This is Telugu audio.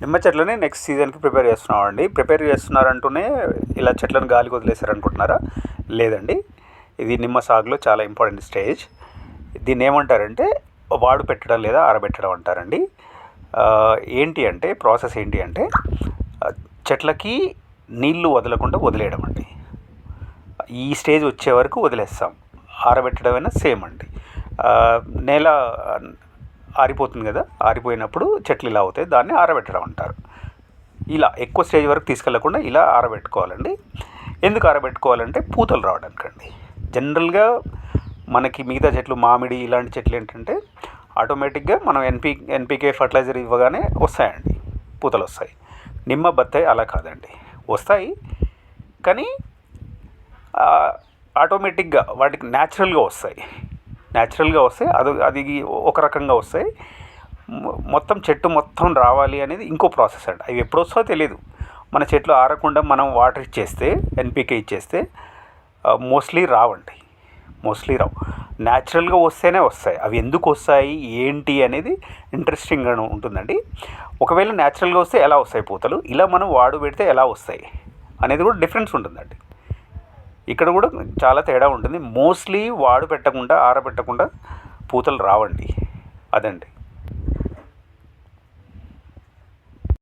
నిమ్మ చెట్లని నెక్స్ట్ సీజన్కి ప్రిపేర్ చేస్తున్నామండి. ప్రిపేర్ చేస్తున్నారంటూనే ఇలా చెట్లను గాలికి వదిలేశారనుకుంటున్నారా? లేదండి, ఇది నిమ్మ సాగులో చాలా ఇంపార్టెంట్ స్టేజ్. దీన్ని ఏమంటారంటే వాడు పెట్టడం లేదా ఆరబెట్టడం అంటారండి. ఏంటి అంటే ప్రాసెస్ ఏంటి అంటే చెట్లకి నీళ్లు వదలకుండా వదిలేయడం అండి. ఈ స్టేజ్ వచ్చే వరకు వదిలేస్తాం. ఆరబెట్టడమైనా సేమ్ అండి. నేల ఆరిపోతుంది కదా, ఆరిపోయినప్పుడు చెట్లు ఇలా అవుతాయి, దాన్ని ఆరబెట్టడం అంటారు. ఇలా ఎక్కువ స్టేజ్ వరకు తీసుకెళ్లకుండా ఇలా ఆరబెట్టుకోవాలండి. ఎందుకు ఆరబెట్టుకోవాలంటే పూతలు రావడానికండి. జనరల్గా మనకి మిగతా చెట్లు మామిడి ఇలాంటి చెట్లు ఏంటంటే ఆటోమేటిక్గా మనం ఎన్పికే ఫర్టిలైజర్ ఇవ్వగానే వస్తాయండి, పూతలు వస్తాయి. నిమ్మ బత్తాయి అలా కాదండి, వస్తాయి కానీ ఆటోమేటిక్గా వాటికి న్యాచురల్గా వస్తాయి. అది ఒక రకంగా వస్తాయి. మొత్తం చెట్టు మొత్తం రావాలి అనేది ఇంకో ప్రాసెస్ అండి. అవి ఎప్పుడు వస్తాయో తెలియదు. మన చెట్లు ఆరకుండా మనం వాటర్ ఇచ్చేస్తే, ఎన్పికే ఇచ్చేస్తే మోస్ట్లీ రావు. న్యాచురల్గా వస్తేనే వస్తాయి. అవి ఎందుకు వస్తాయి ఏంటి అనేది ఇంట్రెస్టింగ్గా ఉంటుందండి. ఒకవేళ న్యాచురల్గా వస్తే ఎలా వస్తాయి పూతలు, ఇలా మనం వాడు పెడితే ఎలా వస్తాయి అనేది కూడా డిఫరెన్స్ ఉంటుందండి. ఇక్కడ కూడా చాలా తేడా ఉంటుంది. మోస్ట్లీ వాడు పెట్టకుండా ఆరబెట్టకుండా పూతలు రావండి. అదండి.